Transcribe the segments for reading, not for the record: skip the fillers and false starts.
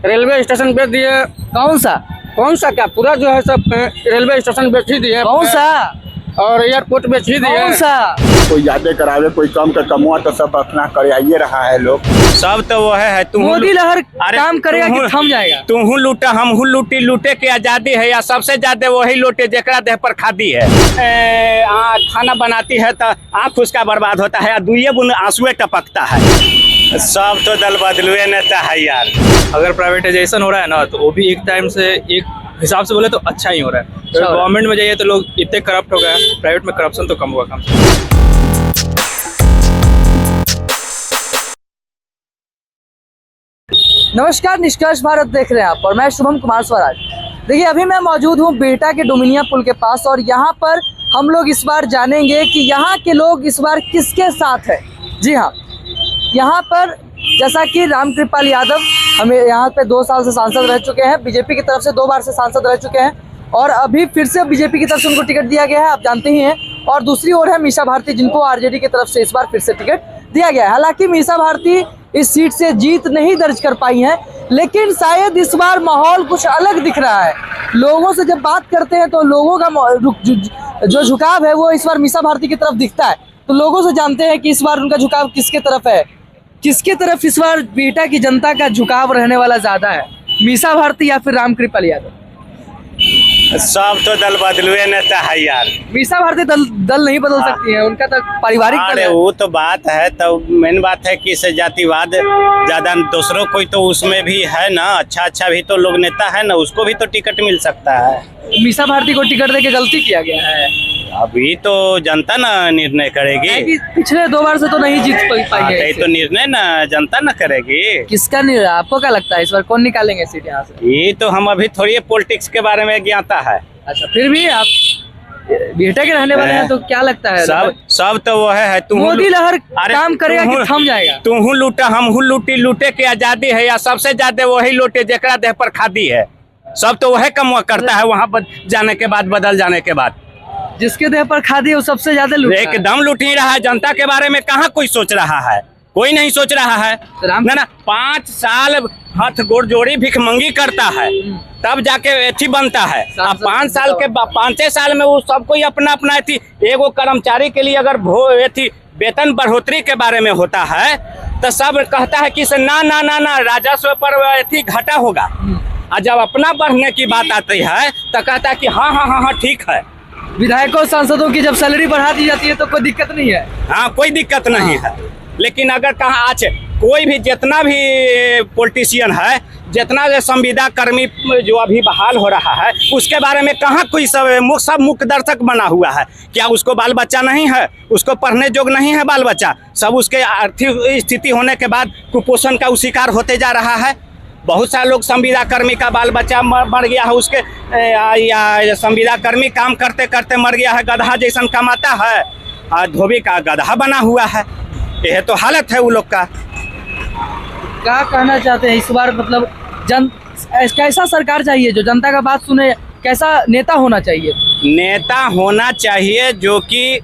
Railway station बेच दिए। कौन सा क्या पूरा जो है सब रेलवे स्टेशन बेच ही दिए। कौन सा और एयरपोर्ट बेच ही दिए। कौन सा? कोई ज्यादा करावे, कोई कम का कमुआ, तो सब अपना कराइए रहा है लोग। सब तो वो है तू मोदी लहर काम करेगा कि थम जाएगा? तू लूटा हम लूटी, लूटे के आजादी है या सबसे ज्यादा वही लूटे जेकरा देह पर खादी है। खाना बनाती है तो आँख उसका बर्बाद होता है, दुइये बुन आंसुए टपकता है। सब तो दल बदलुए नेता है यार। अगर प्राइवेटाइजेशन हो रहा है ना तो वो भी एक टाइम से एक हिसाब से बोले तो अच्छा ही हो रहा है। अच्छा गवर्नमेंट में जाइए तो लोग इतने करप्ट हो गए, प्राइवेट में करप्शन तो कम हुआ कम से। नमस्कार, निष्कर्ष भारत देख रहे हैं आप और मैं शुभम कुमार स्वराज। देखिए, अभी मैं मौजूद हूँ बिहटा के डोमिनिया पुल के पास और यहाँ पर हम लोग इस बार जानेंगे कि यहाँ के लोग इस बार किसके साथ है। जी हाँ, यहाँ पर जैसा कि रामकृपाल यादव हमें यहाँ पे 2 साल से सांसद रह चुके हैं, बीजेपी की तरफ से 2 बार से सांसद रह चुके हैं और अभी फिर से बीजेपी की तरफ से उनको टिकट दिया गया है, आप जानते ही हैं। और दूसरी ओर है मीसा भारती, जिनको आरजेडी की तरफ से इस बार फिर से टिकट दिया गया है। हालांकि मीसा भारती इस सीट से जीत नहीं दर्ज कर पाई हैं, लेकिन शायद इस बार माहौल कुछ अलग दिख रहा है। लोगों से जब बात करते हैं तो लोगों का जो झुकाव है वो इस बार मीसा भारती की तरफ दिखता है। तो लोगों से जानते हैं कि इस बार उनका झुकाव किसके तरफ है, किसके तरफ इस बार बिहटा की जनता का झुकाव रहने वाला ज्यादा है, मीसा भारती या फिर रामकृपाल यादव? सब तो दल बदलुए नेता है यार। मीसा भारती दल नहीं बदल सकती है, उनका तो पारिवारिक दल अरे है। वो तो बात है, तो मेन बात है कि इसे जातिवाद ज्यादा दूसरों कोई तो उसमें भी है ना, अच्छा भी तो लोग नेता है ना, उसको भी तो टिकट मिल सकता है। मीसा भारती को टिकट देके गलती किया गया है। अभी तो जनता ना निर्णय करेगी। पिछले 2 बार से तो नहीं जीत पाई है। तो निर्णय ना जनता ना करेगी। किसका निर्णय? आपको क्या लगता है इस बार कौन निकालेंगे सीट यहाँ से? ये तो हम अभी थोड़ी पॉलिटिक्स के बारे में ज्ञाता है। अच्छा, फिर भी आप बिहटा के रहने वाले हैं तो क्या लगता है? सब तो वो है तू मोदी लहर काम करेगा कि थम जाएगा? तू लूटा हम लूटी, लूटे के आजादी है या सबसे ज्यादा वही लूटे जेकरा देह पर खादी है। सब तो वह कम करता है वहाँ जाने के बाद, बदल जाने के बाद। जिसके देह पर खादी है वो सबसे ज्यादा लूट एकदम लूट ही रहा है। जनता के बारे में कहाँ कोई सोच रहा है? कोई नहीं सोच रहा है ना। 5 साल हाथ गोड़ जोड़ी भिखमंगी करता है तब जाके एथी बनता है। अब 5 साल के 5 साल में वो सब कोई अपना अपना एथी, एगो कर्मचारी के लिए अगर एथी वेतन बढ़ोतरी के बारे में होता है तो सब कहता है कि ना राजस्व पर एथी घाटा होगा। और जब अपना बढ़ने की बात आती है तो कहता है कि हाँ ठीक है। विधायकों सांसदों की जब सैलरी बढ़ा दी जाती है तो कोई दिक्कत नहीं है। हाँ, कोई दिक्कत नहीं है। लेकिन अगर कहाँ आज कोई भी जितना भी पॉलिटिशियन है, जितना संविदा कर्मी जो अभी बहाल हो रहा है, उसके बारे में कहाँ कोई सब मुख्य दर्शक बना हुआ है? क्या उसको बाल बच्चा नहीं है? उसको पढ़ने योग्य नहीं है बाल बच्चा? सब उसके आर्थिक स्थिति होने के बाद कुपोषण का शिकार होते जा रहा है। बहुत सारे लोग संविदा कर्मी का बाल बच्चा मर गया है, उसके या संविदा कर्मी काम करते करते मर गया है, गधा जैसन कमाता है और धोबी का गधा बना हुआ है। यह तो हालत है वो लोग का। क्या कहना चाहते हैं इस बार? मतलब कैसा सरकार चाहिए जो जनता का बात सुने? कैसा नेता होना चाहिए? नेता होना चाहिए जो कि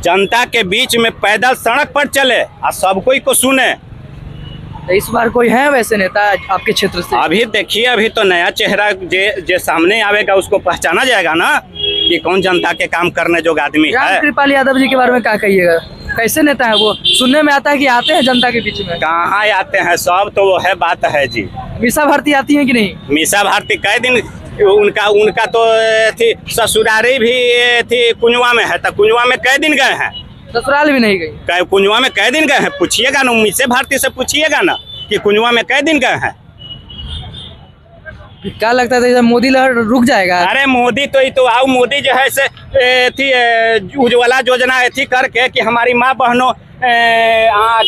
जनता के बीच में पैदल सड़क पर चले और सब कोई को सुने। तो इस बार कोई है वैसे नेता आपके क्षेत्र से? अभी देखिए, अभी तो नया चेहरा जे सामने आवेगा उसको पहचाना जाएगा ना कि कौन जनता के काम करने जो आदमी है। रामकृपाल यादव जी के बारे में क्या कहिएगा? कैसे नेता है वो? सुनने में आता है कि आते हैं जनता के बीच में। कहाँ आते हैं, सब तो वो है बात है जी। मीसा भारती आती है कि नहीं? मीसा भारती कई दिन उनका तो थी ससुरारी भी थी कुंजवा में है, तो कुंजवा में कई दिन गए हैं? ससुराल भी नहीं गई? कुंजवा में कई दिन गए हैं? पूछिएगा ना, मीसा भारती से पूछिएगा ना कि कुंजवा में कई दिन गए हैं। क्या लगता है मोदी लहर रुक जाएगा? अरे मोदी तो आओ, मोदी जो है से थी उज्ज्वला योजना ऐसी करके कि हमारी माँ बहनों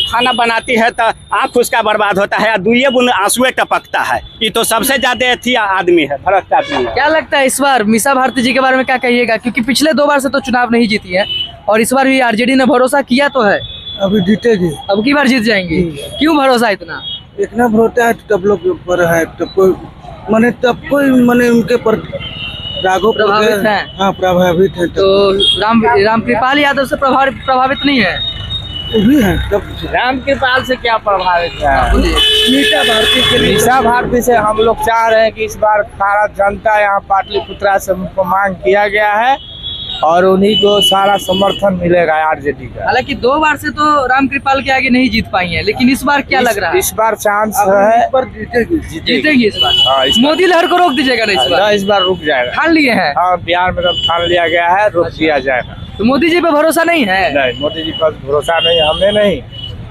खाना बनाती है तो आँख उसका बर्बाद होता है, दुइये बुन आंसुए टपकता है। ये तो सबसे ज्यादा थी आदमी है, भ्रष्ट आदमी है। क्या लगता है इस बार मीसा भारती जी के बारे में क्या कहिएगा? क्योंकि पिछले 2 बार से तो चुनाव नहीं जीती है और इस बार भी आरजेडी ने भरोसा किया तो है। अभी जीतेगी, अब की बार जीत जाएंगी। क्यों भरोसा इतना भरोसा है? तब लोग पर है, तब कोई उनके पर राघव प्रभावित है। हाँ, प्रभावित है। तो रामकृपाल यादव से प्रभावित नहीं है? वो भी है तब राम कृपाल से क्या प्रभावित है? मीठा भारती के लिए मीसा भारती से हम लोग चाह रहे हैं कि इस बार सारा जनता यहाँ पाटलिपुत्रा से उनको मांग किया गया है और उन्हीं को सारा समर्थन मिलेगा आरजेडी का। हालांकि 2 बार से तो रामकृपाल के आगे नहीं जीत पाई है, लेकिन इस बार क्या लग रहा है? इस बार चांस अब है इस पर जीतेगी जीतेगी इस बार। हाँ, इस बार। मोदी लहर को रोक दीजिएगा ना इस बार? इस बार रुक जाएगा। ठान लिए हैं हाँ, बिहार में तो ठान लिया गया है, रोक दिया जाएगा। तो मोदी जी पे भरोसा नहीं है? नहीं, मोदी जी पर भरोसा नहीं, हमें नहीं,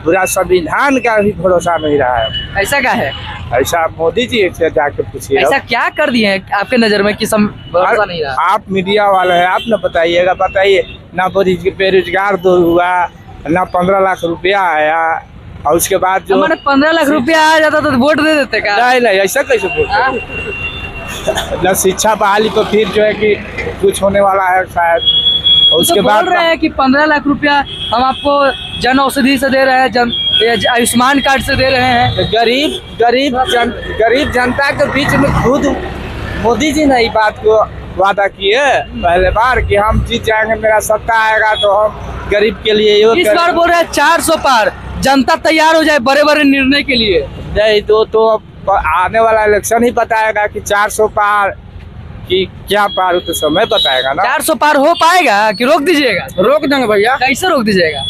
पूरा संविधान का भी भरोसा नहीं रहा है। ऐसा क्या है? ऐसा मोदी जी से जाके पूछिए। ऐसा क्या कर दिए हैं आपके नजर में कि भरोसा नहीं रहा? आप मीडिया वाले हैं, आप न बताइएगा। बताइए ना, बेरोजगार दूर हुआ ना, 15 लाख रुपया आया, और उसके बाद जो हमारे 15 लाख रुपया आ जाता तो वोट दे देते क्या? नहीं, ऐसा कैसे बोलते? न शिक्षा बहाली तो फिर जो है कि कुछ होने वाला है शायद, और उसके बाद बोल रहे हैं कि 15 लाख रुपया हम आपको जन औषधि से दे रहे हैं, आयुष्मान कार्ड से दे रहे हैं। गरीब जनता के बीच में खुद मोदी जी ने बात को वादा किए पहले बार कि हम जीत जाएंगे, मेरा सत्ता आएगा तो हम गरीब के लिए ये इस बार बोल रहे हैं 400 पार, जनता तैयार हो जाए बड़े बड़े निर्णय के लिए। नहीं तो आने वाला इलेक्शन ही बताएगा कि 400 पार कि क्या पार हो, तो समय बताएगा ना। 400 पार हो पाएगा कि रोक दीजिएगा? रोक देंगे भैया। कैसे रोक दीजिएगा?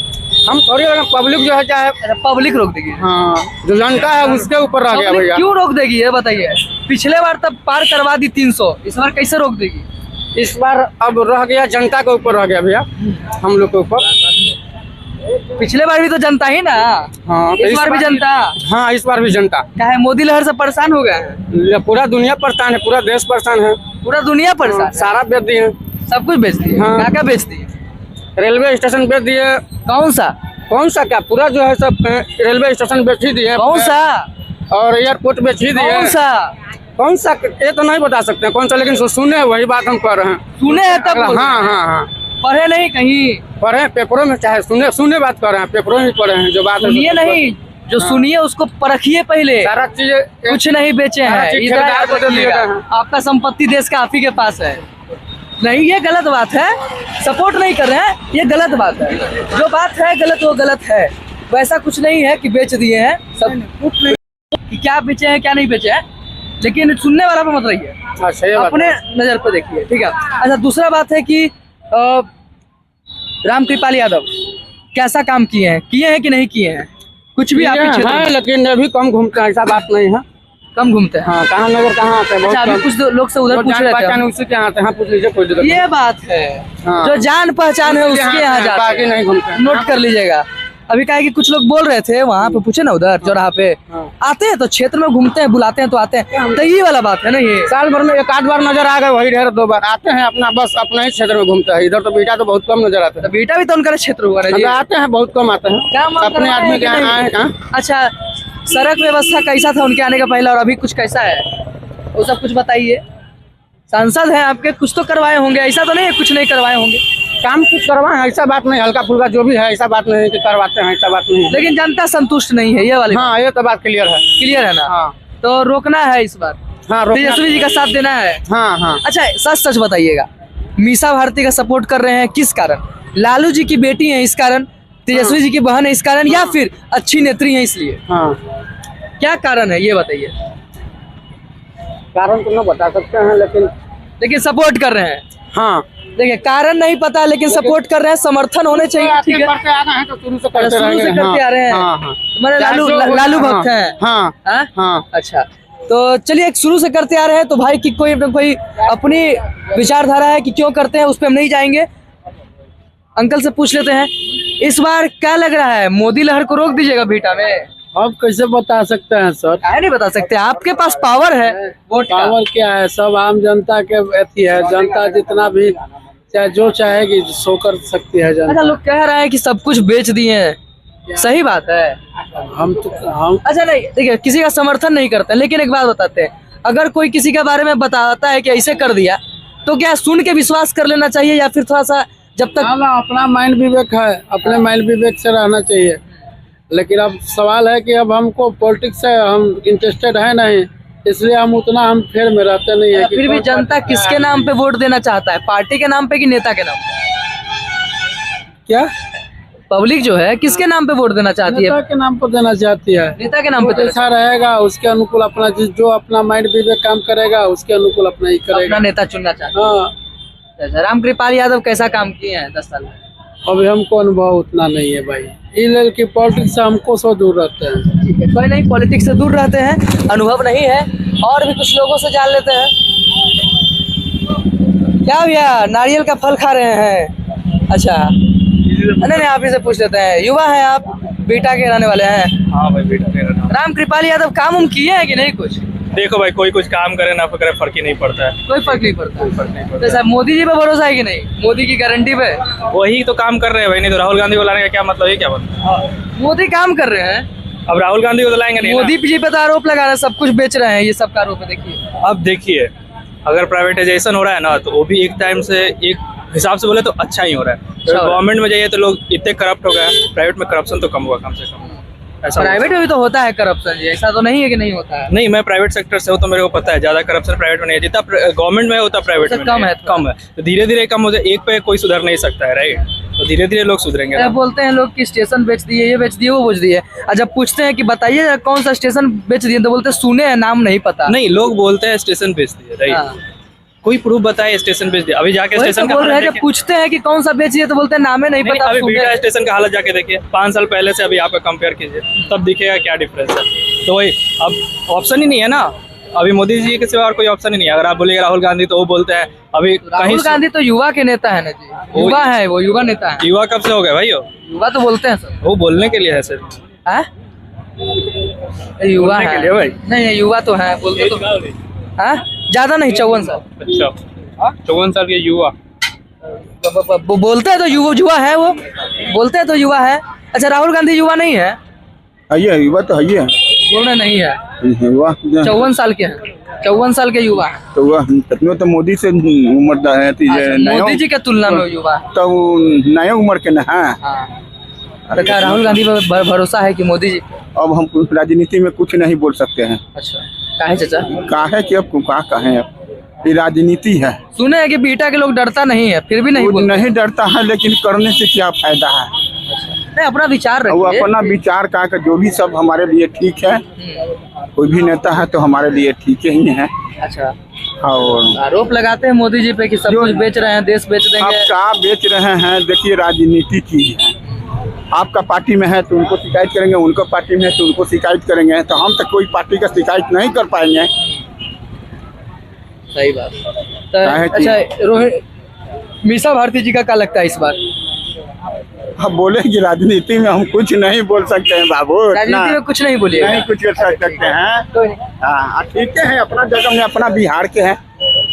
हम थोड़ी पब्लिक जो है चाहे पब्लिक रोक देगी? हाँ, जो जनता है उसके ऊपर रह गया पब्लिक भैया। क्यों रोक देगी ये बताइए? पिछले बार तब पार करवा दी 300, इस बार कैसे रोक देगी? इस बार अब रह गया जनता के ऊपर रह गया भैया, हम लोग के ऊपर। पिछले बार भी तो जनता ही ना। हाँ, तो इस बार भी जनता। हाँ, इस बार भी जनता। क्या है, मोदी लहर से परेशान हो गया है? पूरा दुनिया परेशान है, पूरा देश परेशान है। पूरा दुनिया परेशान है। सारा बेच दिए, सब कुछ बेच दिए। हाँ। क्या क्या बेच दिए? रेलवे स्टेशन बेच दिए। कौन सा? कौन सा क्या, पूरा जो है सब रेलवे स्टेशन बेच ही दिए। कौन सा? और एयरपोर्ट बेच ही दिए। कौन सा? कौन सा ये तो नहीं बता सकते कौन सा, लेकिन सुने वही बात हम कर रहे हैं। सुने हैं तब बोल रहे हाँ हैं। हाँ हाँ, पढ़े नहीं कहीं? पढ़े पेपरों में, चाहे सुने बात कर रहे हैं, पेपरों में पढ़े हैं जो बात है। सुनिए नहीं, जो सुनिए उसको परखिए पहले। सारा चीजें कुछ नहीं बेचे सारा हैं, चीज इधर ठेकेदार को दे दिए रखिएगा। गए हैं। आपका संपत्ति देश का आप ही के पास है। नहीं, ये गलत बात है, सपोर्ट नहीं कर रहे हैं, ये गलत बात है। जो बात है गलत वो गलत है, वैसा कुछ नहीं है कि बेच दिए हैं सब, कि क्या बेचे हैं क्या नहीं बेचे हैं, लेकिन सुनने वाला पे मत रहिए, अच्छा, ये बात अपने नजर पे देखिए, ठीक है। अच्छा, दूसरा बात है कि रामकृपाल यादव कैसा काम किए हैं कि नहीं किए हैं? कुछ भी आपके क्षेत्र है, में लेकिन अभी कम घूमते हैं, ऐसा बात नहीं है। कम घूमते हैं। हाँ, कहाँ नजर कहाँ आते हैं, बहुत अच्छा, अभी कम। कुछ लोग से उधर जो पूछ जान रहे पहचान थे, उसी के यहाँ आते हैं। हाँ, पूछ लीजिए, कोई दिक्कत नहीं। ये बात है, हाँ। जो जान पहचान है उसके यहाँ जाते बाकी हैं। नहीं घूमते हैं। नोट कर लीजिएगा। अभी क्या है कि कुछ लोग बोल रहे थे वहाँ पे, पूछे ना उधर चौराहा पे, आते हैं तो क्षेत्र में घूमते हैं, बुलाते हैं तो आते हैं, तो ये वाला बात है ना। ये साल भर में 1 आध बार नजर आ गए, वही ढेर 2 बार आते हैं, अपना बस अपना ही क्षेत्र में घूमते हैं। इधर तो बेटा तो बहुत कम नजर आते तो हैं। बेटा भी तो उनका क्षेत्र हुआ ना जी। आते हैं, बहुत कम आते हैं, क्या मांग अपने कर रहे आदमी हैं के कि यहाँ नहीं? आए। हाँ? अच्छा, सड़क व्यवस्था कैसा था उनके आने का पहला और अभी कुछ कैसा है, वो सब कुछ बताइए। सांसद हैं आपके, कुछ तो करवाए होंगे, ऐसा तो नहीं है कुछ नहीं करवाए होंगे। काम कुछ करवाए, ऐसा बात नहीं, हल्का फुल्का जो भी है, ऐसा बात नहीं कि करवाते हैं, ऐसा बात नहीं है। लेकिन जनता संतुष्ट नहीं है, ये वाली हाँ, ये तो बात क्लियर है। क्लियर है ना। हाँ तो रोकना है इस बार, हाँ, रोकना- तेजस्वी जी का साथ देना है। हाँ हाँ। अच्छा, सच सच बताइएगा, मीसा भारती का सपोर्ट कर रहे हैं किस कारण? लालू जी की बेटी है इस कारण, तेजस्वी जी की बहन है इस कारण, या फिर अच्छी नेत्री है इसलिए? हाँ, क्या कारण है ये बताइए। कारण तो नहीं बता सकते हैं, लेकिन सपोर्ट कर रहे हैं। हाँ, देखिए, कारण नहीं पता लेकिन सपोर्ट कर रहे हैं, समर्थन होने चाहिए, ठीक है। करते आ रहे हैं तो शुरू से करते शुरू से रहेंगे। करते आ रहे हैं। हाँ हाँ, मैंने लालू भक्त हैं। हाँ हाँ? हाँ। अच्छा, तो चलिए, एक शुरू से करते आ रहे हैं तो भाई की कोई अपनी विचारधारा है कि क्यों करते हैं, उस पर हम नहीं जाएंगे। अंकल से पूछ लेते हैं, इस बार क्या लग रहा है, मोदी लहर को रोक दीजिएगा बेटा में? आप कैसे बता सकते हैं सर? क्या नहीं बता सकते, आपके पास पावर है वोट का। पावर क्या है, सब आम जनता के अथी है। जनता जितना भी चाहे जो चाहेगी सो कर सकती है अच्छा, जनता। लोग कह रहे हैं कि सब कुछ बेच दिए हैं, सही बात है? हम अच्छा, नहीं, देखिए, किसी का समर्थन नहीं करते, लेकिन एक बात बताते हैं, अगर कोई किसी के बारे में बताता है कि ऐसे कर दिया, तो क्या सुन के विश्वास कर लेना चाहिए, या फिर थोड़ा सा जब तक? हाँ, अपना माइंड विवेक है, अपने माइंड विवेक से रहना चाहिए। लेकिन अब सवाल है कि अब हमको पॉलिटिक्स से हम इंटरेस्टेड है नहीं, इसलिए हम उतना हम फेर में रहते नहीं है। फिर भी जनता किसके नाम पे वोट देना चाहता है, पार्टी के नाम पे कि नेता के नाम पे? क्या पब्लिक जो है किसके नाम पे वोट देना चाहती नेता है? के नाम पर देना चाहती है। नेता के नाम पे जो जैसा रहेगा उसके अनुकूल अपना जो अपना माइंड विवेक काम करेगा उसके अनुकूल अपना ही अपना करेगा। नेता चुनना चाहती हाँ, है। अच्छा, रामकृपाल यादव कैसा काम किए हैं 10 साल में? अभी हमको अनुभव उतना नहीं है भाई, इस की पॉलिटिक्स से हमको सौ दूर रहते हैं। ठीक है, कोई नहीं, पॉलिटिक्स से दूर रहते हैं, अनुभव नहीं है। और भी कुछ लोगों से जान लेते हैं। क्या भैया, नारियल का फल खा रहे हैं? अच्छा, नहीं आप ही से पूछ लेते हैं। युवा हैं आप, बेटा के रहने वाले हैं? हाँ भाई, बेटा मेरा नाम। रामकृपाल यादव काम उम किए हैं कि नहीं कुछ? देखो भाई, कोई कुछ काम करे ना करे फर्क ही नहीं पड़ता है। कोई फर्क नहीं पड़ता। फर्क नहीं तो पड़ता साहब मोदी जी पे भरोसा है कि नहीं? मोदी की गारंटी पे? वही तो काम कर रहे हैं भाई, नहीं तो राहुल गांधी को लाने का क्या मतलब है? क्या मतलब? मोदी काम कर रहे हैं, अब राहुल गांधी को तो लाएंगे नहीं ना। मोदी जी पे तो आरोप लगा रहे हैं, सब कुछ बेच रहे हैं, ये सब का आरोप है। देखिए अब देखिए, अगर प्राइवेटाइजेशन हो रहा है ना, तो वो भी एक टाइम से एक हिसाब से बोले तो अच्छा ही हो रहा है। हो रहा है। गवर्नमेंट में जाइए तो लोग इतने करप्ट हो गए, प्राइवेट में करप्शन तो कम हुआ कम से कम। ऐसा प्राइवेट में भी तो होता है करप्शन जी, ऐसा तो नहीं है कि नहीं होता है। नहीं, मैं प्राइवेट सेक्टर से हूँ तो मेरे को पता है, ज्यादा करप्शन प्राइवेट में नहीं है, जितना गवर्नमेंट में होता प्राइवेट में कम नहीं है। कम है। तो धीरे धीरे कम हो जाए, एक पे कोई सुधर नहीं सकता है, राइट? तो धीरे धीरे लोग सुधरेंगे ना। बोलते हैं लोग कि स्टेशन बेच दिए, ये बेच दिए, वो बेच दिए। और जब पूछते हैं कि बताइए कौन सा स्टेशन बेच दिए, तो बोलते हैं सुने हैं, नाम नहीं पता। नहीं, लोग बोलते हैं स्टेशन बेच दिए, राइट? हाँ। कोई प्रूफ बताए स्टेशन बेच दिया? अभी जाके वही स्टेशन तो का बोल रहे हैं, हालत जब पूछते हैं कि कौन सा बेच दिए तो बोलते हैं नामे नहीं नहीं, पता। अभी सुने बीटा हैं। स्टेशन का हालत जाके देखिए, 5 साल पहले से अभी आप कंपेयर कीजिए, तब दिखेगा क्या डिफरेंस है। तो वही, अब ऑप्शन ही नहीं है ना, अभी मोदी जी के सिवा और कोई ऑप्शन ही नहीं है। अगर आप बोलिए राहुल गांधी, तो वो बोलते हैं अभी कहीं राहुल गांधी तो युवा के नेता है ना जी, युवा है वो, युवा नेता है। युवा कब से हो गए भाई? युवा तो बोलते हैं सर। वो बोलने के लिए है सिर्फ। हैं? युवा बोलने के है लिए भाई। नहीं, युवा तो है, बोलते तो हैं, ज्यादा नहीं, 54 साल। अच्छा, 54 साल के युवा बोलते हैं तो युवा है, वो बोलते हैं तो युवा है। अच्छा, राहुल गांधी युवा नहीं है? है युवा तो है बोल रहे नहीं है, युवा 54 साल के हैं, 54 साल के युवा हैं। तो वह ततनो तो मोदी से उम्र है अच्छा, मोदी जी के तुलना में युवा है। तो नया उम्र के ना है। हाँ। तो क्या राहुल गांधी पर भरोसा है कि मोदी जी? अब हम राजनीति में कुछ नहीं बोल सकते हैं। अच्छा, काहे चाचा? काहे कि अब क्या कहें, अब ये राजनीति है। सुने हैं कि बीटा के लोग डरता नहीं है, फिर भी नहीं वो बोलते। नहीं डरता है, लेकिन करने से क्या फायदा है? नहीं, अपना विचार वो रखिए। अपना विचार का जो भी सब हमारे लिए ठीक है, कोई भी नेता है तो हमारे लिए ठीक ही है। अच्छा, और आरोप लगाते हैं मोदी जी पे कि सब कुछ बेच रहे हैं, देश बेच आप देंगे। क्या बेच रहे हैं? देखिए, राजनीति चीज है। आपका पार्टी में है तो उनको शिकायत करेंगे, उनको पार्टी में है तो उनको शिकायत करेंगे, तो हम तक कोई पार्टी का शिकायत नहीं कर पाएंगे। सही बात। तो काहे कि- अच्छा, रोहित मीसा भारती जी का क्या लगता है इस बार? हम बोले कि राजनीति में हम कुछ नहीं बोल सकते हैं बाबू, राजनीति में कुछ नहीं बोलिए। नहीं कुछ कर सकते हैं। कोई नहीं। हाँ, ठीक है, अपना जगह में अपना बिहार के हैं,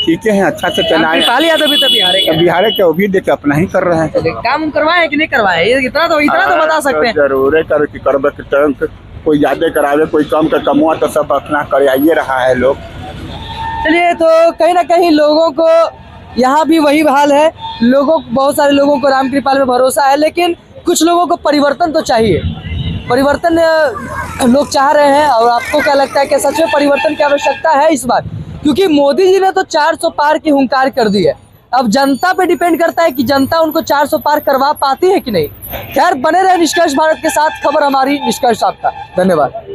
ठीक है, अच्छा से चलाए। रामकृपाल यादव भी तो बिहार के हैं। बिहार के वो भी देखे अपना ही कर रहे हैं। चलिए, काम करवाए कि नहीं करवाए, ये इतना तो बता सकते हैं। जरूर कर कि करबे के टंक, कोई ज्यादा करावे, कोई कम का कमुआ, तो सब अपना कराइए रहा है लोग। चलिए, तो कहीं ना कहीं लोगों को यहाँ भी वही हाल है। बहुत सारे लोगों को रामकृपाल में भरोसा है, लेकिन कुछ लोगों को परिवर्तन तो चाहिए। परिवर्तन लोग चाह रहे हैं। और आपको क्या लगता है कि सच में परिवर्तन की आवश्यकता है इस बार? क्योंकि मोदी जी ने तो 400 पार की हुंकार कर दी है। अब जनता पे डिपेंड करता है कि जनता उनको 400 पार करवा पाती है कि नहीं। खैर, बने रहे निष्कर्ष भारत के साथ। खबर हमारी, निष्कर्ष आपका। धन्यवाद।